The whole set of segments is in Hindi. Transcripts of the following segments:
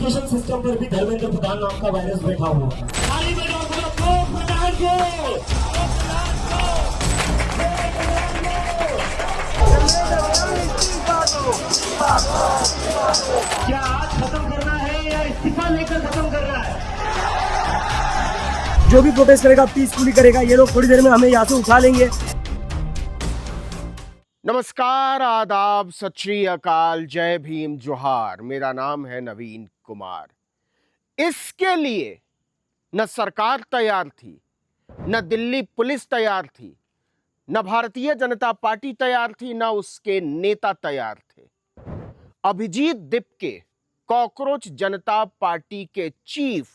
एजुकेशन सिस्टम पर भी धर्मेंद्र प्रधान नाम का वायरस बैठा हुआ है। ताली बजाओ प्रधान को। क्या आज खत्म करना है या इस्तीफा लेकर खत्म करना है? जो भी प्रोटेस्ट करेगा पीसफुली करेगा। ये लोग थोड़ी देर में हमें यहाँ से उठा लेंगे। नमस्कार, आदाब, सत श्री अकाल, जय भीम, जोहार। मेरा नाम है नवीन कुमार। इसके लिए न सरकार तैयार थी, न दिल्ली पुलिस तैयार थी, न भारतीय जनता पार्टी तैयार थी, न उसके नेता तैयार थे। अभिजीत दीपके, कॉकरोच जनता पार्टी के चीफ,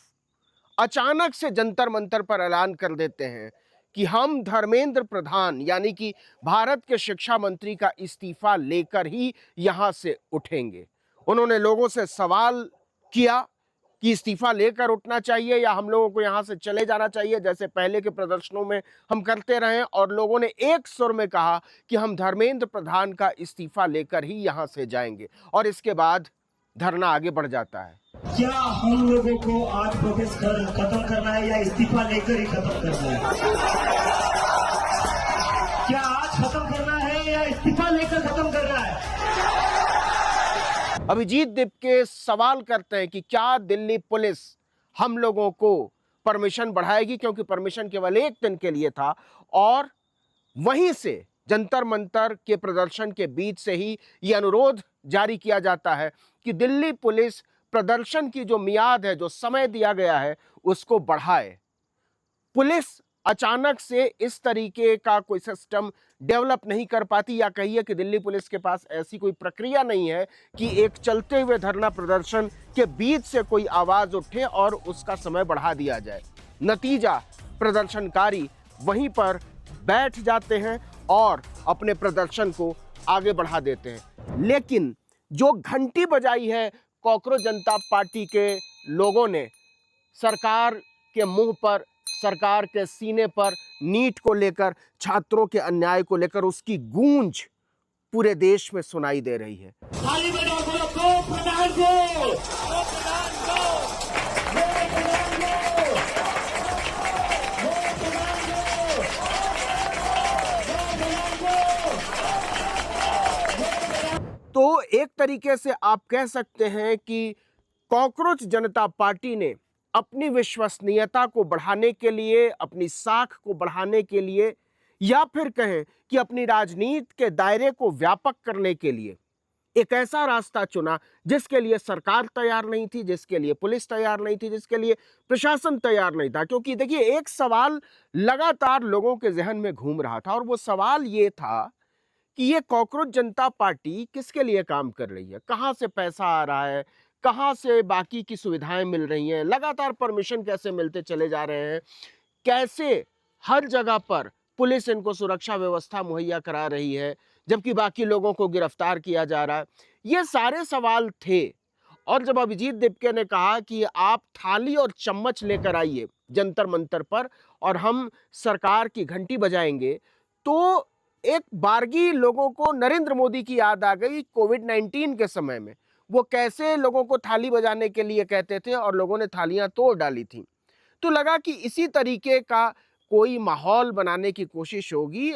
अचानक से जंतर मंतर पर ऐलान कर देते हैं कि हम धर्मेंद्र प्रधान यानी कि भारत के शिक्षा मंत्री का इस्तीफा लेकर ही यहां से उठेंगे। उन्होंने लोगों से सवाल किया कि इस्तीफा लेकर उठना चाहिए या हम लोगों को यहां से चले जाना चाहिए, जैसे पहले के प्रदर्शनों में हम करते रहे। और लोगों ने एक सुर में कहा कि हम धर्मेंद्र प्रधान का इस्तीफा लेकर ही यहां से जाएंगे। और इसके बाद धरना आगे बढ़ जाता है। क्या हम लोगों को आज प्रोटेस्ट खत्म करना है या इस्तीफा लेकर ही खत्म करना है? क्या आज खत्म करना है या इस्तीफा लेकर खत्म करना है? अभिजीत दीपके सवाल करते हैं कि क्या दिल्ली पुलिस हम लोगों को परमिशन बढ़ाएगी, क्योंकि परमिशन केवल एक दिन के लिए था। और वहीं से जंतर मंतर के प्रदर्शन के बीच से ही यह अनुरोध जारी किया जाता है कि दिल्ली पुलिस प्रदर्शन की जो मियाद है, जो समय दिया गया है, उसको बढ़ाए। पुलिस अचानक से इस तरीके का कोई सिस्टम डेवलप नहीं कर पाती, या कहिए कि दिल्ली पुलिस के पास ऐसी कोई प्रक्रिया नहीं है कि एक चलते हुए धरना प्रदर्शन के बीच से कोई आवाज उठे और उसका समय बढ़ा दिया जाए। नतीजा, प्रदर्शनकारी वहीं पर बैठ जाते हैं और अपने प्रदर्शन को आगे बढ़ा देते हैं। लेकिन जो घंटी बजाई है कॉकरोच जनता पार्टी के लोगों ने सरकार के मुंह पर, सरकार के सीने पर, नीट को लेकर, छात्रों के अन्याय को लेकर, उसकी गूंज पूरे देश में सुनाई दे रही है। ताली बजाओ प्रधान को। तो एक तरीके से आप कह सकते हैं कि कॉकरोच जनता पार्टी ने अपनी विश्वसनीयता को बढ़ाने के लिए, अपनी साख को बढ़ाने के लिए, या फिर कहें कि अपनी राजनीति के दायरे को व्यापक करने के लिए एक ऐसा रास्ता चुना जिसके लिए सरकार तैयार नहीं थी, जिसके लिए पुलिस तैयार नहीं थी, जिसके लिए प्रशासन तैयार नहीं था। क्योंकि देखिए, एक सवाल लगातार लोगों के जहन में घूम रहा था, और वो सवाल ये था कि ये कॉकरोच जनता पार्टी किसके लिए काम कर रही है, कहां से पैसा आ रहा है, कहां से बाकी की सुविधाएं मिल रही हैं, लगातार परमिशन कैसे मिलते चले जा रहे हैं, कैसे हर जगह पर पुलिस इनको सुरक्षा व्यवस्था मुहैया करा रही है जबकि बाकी लोगों को गिरफ्तार किया जा रहा है। ये सारे सवाल थे। और जब अभिजीत दीपके ने कहा कि आप थाली और चम्मच लेकर आइए जंतर मंतर पर और हम सरकार की घंटी बजाएंगे, तो एक बारगी लोगों को नरेंद्र मोदी की याद आ गई। कोविड-19 के समय में वो कैसे लोगों को थाली बजाने के लिए कहते थे और लोगों ने थालियां तोड़ डाली थी। तो लगा कि इसी तरीके का कोई माहौल बनाने की कोशिश होगी।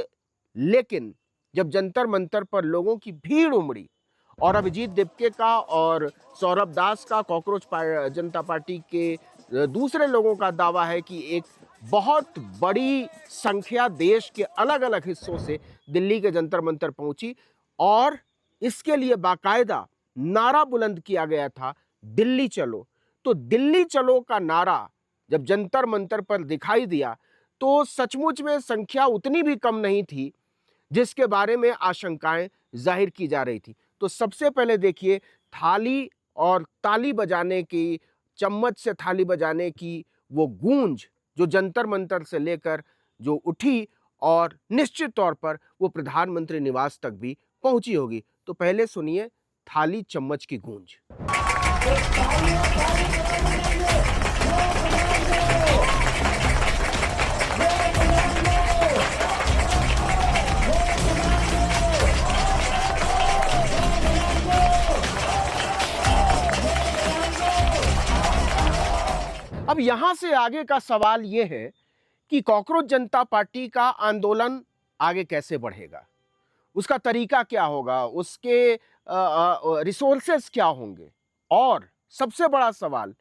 लेकिन जब जंतर मंतर पर लोगों की भीड़ उमड़ी और अभिजीत दीपके का और सौरभ दास का, कॉकरोच जनता पार्टी के दूसरे लोगों का दावा है कि एक बहुत बड़ी संख्या देश के अलग अलग हिस्सों से दिल्ली के जंतर मंतर पहुंची और इसके लिए बाकायदा नारा बुलंद किया गया था, दिल्ली चलो। तो दिल्ली चलो का नारा जब जंतर मंतर पर दिखाई दिया तो सचमुच में संख्या उतनी भी कम नहीं थी जिसके बारे में आशंकाएं जाहिर की जा रही थी। तो सबसे पहले देखिए, थाली और ताली बजाने की, चम्मच से थाली बजाने की वो गूंज जो जंतर मंतर से लेकर जो उठी और निश्चित तौर पर वो प्रधानमंत्री निवास तक भी पहुंची होगी। तो पहले सुनिए थाली चम्मच की गूंज। अब यहां से आगे का सवाल यह है कि कॉकरोच जनता पार्टी का आंदोलन आगे कैसे बढ़ेगा, उसका तरीका क्या होगा, उसके रिसोर्सेस क्या होंगे, और सबसे बड़ा सवाल,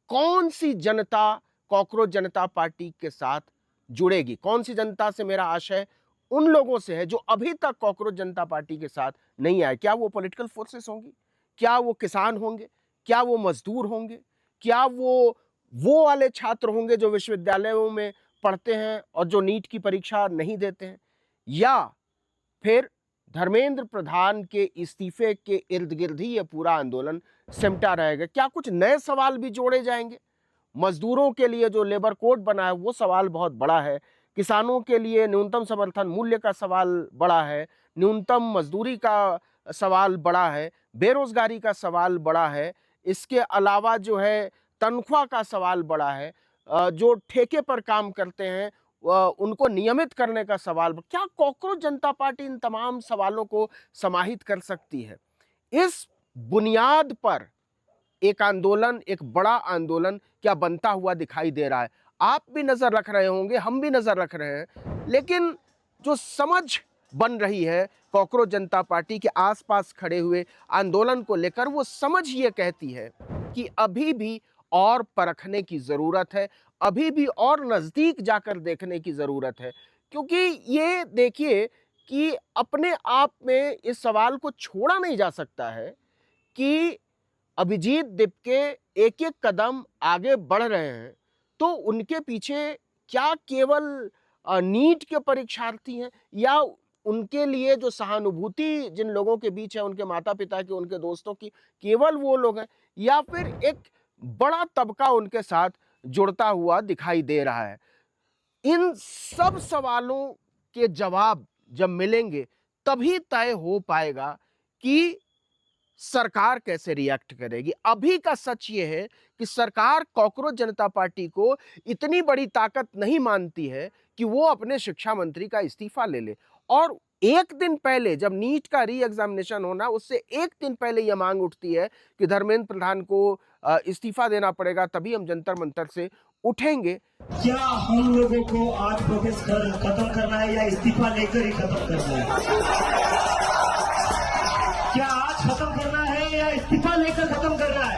कौन सी जनता कॉकरोच जनता पार्टी के साथ जुड़ेगी। कौन सी जनता से मेरा आशय उन लोगों से है जो अभी तक कॉकरोच जनता पार्टी के साथ नहीं आए। क्या वो पॉलिटिकल फोर्सेस होंगी, क्या वो किसान होंगे, क्या वो मजदूर होंगे, क्या वो वाले छात्र होंगे जो विश्वविद्यालयों में पढ़ते हैं और जो नीट की परीक्षा नहीं देते हैं, या फिर धर्मेंद्र प्रधान के इस्तीफे के इर्द गिर्द ही यह पूरा आंदोलन सिमटा रहेगा। क्या कुछ नए सवाल भी जोड़े जाएंगे। मजदूरों के लिए जो लेबर कोड बना है वो सवाल बहुत बड़ा है, किसानों के लिए न्यूनतम समर्थन मूल्य का सवाल बड़ा है, न्यूनतम मजदूरी का सवाल बड़ा है, बेरोजगारी का सवाल बड़ा है, इसके अलावा जो है तनख्वाह का सवाल बड़ा है, जो ठेके पर काम करते हैं उनको नियमित करने का सवाल। क्या कॉकरोच जनता पार्टी इन तमाम सवालों को समाहित कर सकती है? इस बुनियाद पर एक आंदोलन, एक बड़ा आंदोलन क्या बनता हुआ दिखाई दे रहा है। आप भी नजर रख रहे होंगे, हम भी नजर रख रहे हैं, लेकिन जो समझ बन रही है कॉकरोच जनता पार्टी के आसपास खड़े हुए आंदोलन को लेकर, वो समझ ये कहती है कि अभी भी और परखने की जरूरत है, अभी भी और नजदीक जाकर देखने की जरूरत है। क्योंकि ये देखिए कि अपने आप में इस सवाल को छोड़ा नहीं जा सकता है कि अभिजीत दिपके एक एक कदम आगे बढ़ रहे हैं, तो उनके पीछे क्या केवल नीट के परीक्षार्थी हैं, या उनके लिए जो सहानुभूति जिन लोगों के बीच है, उनके माता पिता की, उनके दोस्तों की, केवल वो लोग हैं, या फिर एक बड़ा तबका उनके साथ जुड़ता हुआ दिखाई दे रहा है। इन सब सवालों के जवाब जब मिलेंगे तभी तय हो पाएगा कि सरकार कैसे रिएक्ट करेगी। अभी का सच ये है कि सरकार कॉकरोच जनता पार्टी को इतनी बड़ी ताकत नहीं मानती है कि वो अपने शिक्षा मंत्री का इस्तीफा ले ले। और एक दिन पहले जब नीट का री एग्जामिनेशन होना, उससे एक दिन पहले यह मांग उठती है कि धर्मेंद्र प्रधान को इस्तीफा देना पड़ेगा, तभी हम जंतर मंतर से उठेंगे। क्या हम लोगों को आज प्रोटेस्ट खत्म करना है या इस्तीफा लेकर ही खत्म करना है? क्या आज खत्म करना है या इस्तीफा लेकर खत्म करना है?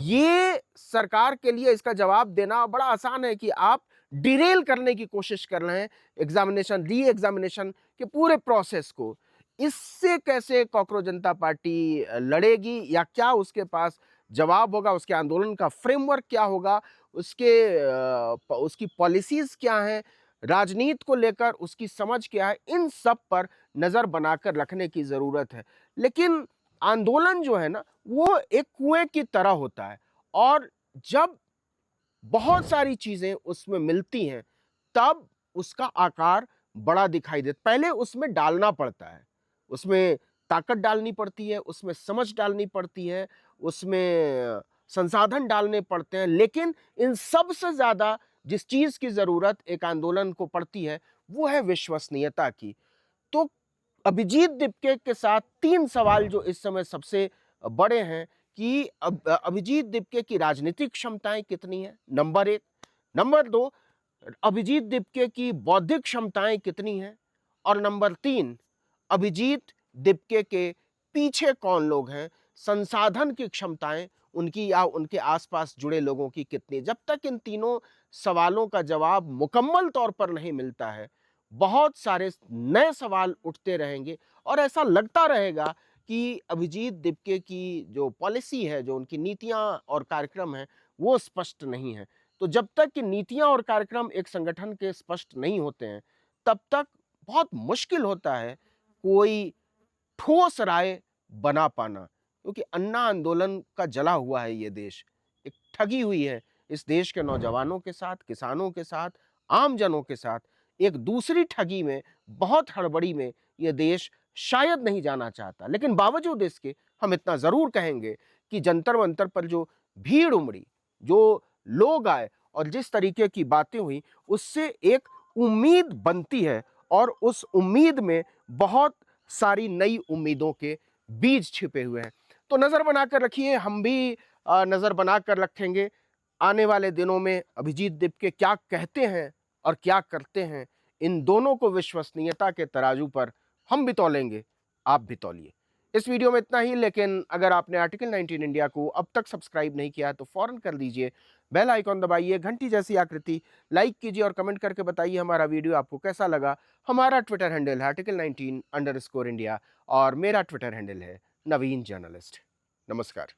ये सरकार के लिए इसका जवाब देना बड़ा आसान है कि आप डिरेल करने की कोशिश कर रहे हैं एग्जामिनेशन, री एग्जामिनेशन के पूरे प्रोसेस को। इससे कैसे कॉकरोच जनता पार्टी लड़ेगी, या क्या उसके पास जवाब होगा, उसके आंदोलन का फ्रेमवर्क क्या होगा, उसकी पॉलिसीज क्या हैं, राजनीति को लेकर उसकी समझ क्या है, इन सब पर नजर बनाकर रखने की जरूरत है। लेकिन आंदोलन जो है ना, वो एक कुएं की तरह होता है, और जब बहुत सारी चीजें उसमें मिलती हैं तब उसका आकार बड़ा दिखाई देता। पहले उसमें डालना पड़ता है, उसमें ताकत डालनी पड़ती है, उसमें समझ डालनी पड़ती है, उसमें संसाधन डालने पड़ते हैं, लेकिन इन सब से ज्यादा जिस चीज की जरूरत एक आंदोलन को पड़ती है वो है विश्वसनीयता की। तो अभिजीत दिपके के साथ तीन सवाल जो इस समय सबसे बड़े हैं कि अभिजीत दिपके की राजनीतिक क्षमताएं कितनी हैं, नंबर एक। नंबर दो, अभिजीत दिपके की बौद्धिक क्षमताएं कितनी हैं, और नंबर तीन, अभिजीत दिपके के पीछे कौन लोग हैं, संसाधन की क्षमताएं उनकी या उनके आसपास जुड़े लोगों की कितनी। जब तक इन तीनों सवालों का जवाब मुकम्मल तौर पर नहीं मिलता है, बहुत सारे नए सवाल उठते रहेंगे, और ऐसा लगता रहेगा कि अभिजीत दिपके की जो पॉलिसी है, जो उनकी नीतियां और कार्यक्रम हैं, वो स्पष्ट नहीं है। तो जब तक कि नीतियां और कार्यक्रम एक संगठन के स्पष्ट नहीं होते हैं, तब तक बहुत मुश्किल होता है कोई ठोस राय बना पाना। क्योंकि अन्ना आंदोलन का जला हुआ है ये देश, एक ठगी हुई है इस देश के नौजवानों के साथ, किसानों के साथ, आम जनों के साथ। एक दूसरी ठगी में, बहुत हड़बड़ी में यह देश शायद नहीं जाना चाहता। लेकिन बावजूद इसके हम इतना जरूर कहेंगे कि जंतर मंतर पर जो भीड़ उमड़ी, जो लोग आए और जिस तरीके की बातें हुई, उससे एक उम्मीद बनती है, और उस उम्मीद में बहुत सारी नई उम्मीदों के बीज छिपे हुए हैं। तो नजर बनाकर रखिए, हम भी नज़र बना कर रखेंगे। आने वाले दिनों में अभिजीत दीपके क्या कहते हैं और क्या करते हैं, इन दोनों को विश्वसनीयता के तराजू पर हम भी तौलेंगे, आप भी तौलिए। इस वीडियो में इतना ही, लेकिन अगर आपने आर्टिकल 19 इंडिया को अब तक सब्सक्राइब नहीं किया है तो फौरन कर दीजिए, बेल आइकॉन दबाइए, घंटी जैसी आकृति लाइक कीजिए और कमेंट करके बताइए हमारा वीडियो आपको कैसा लगा। हमारा ट्विटर हैंडल है article19_India और मेरा ट्विटर हैंडल है नवीन जर्नलिस्ट। नमस्कार।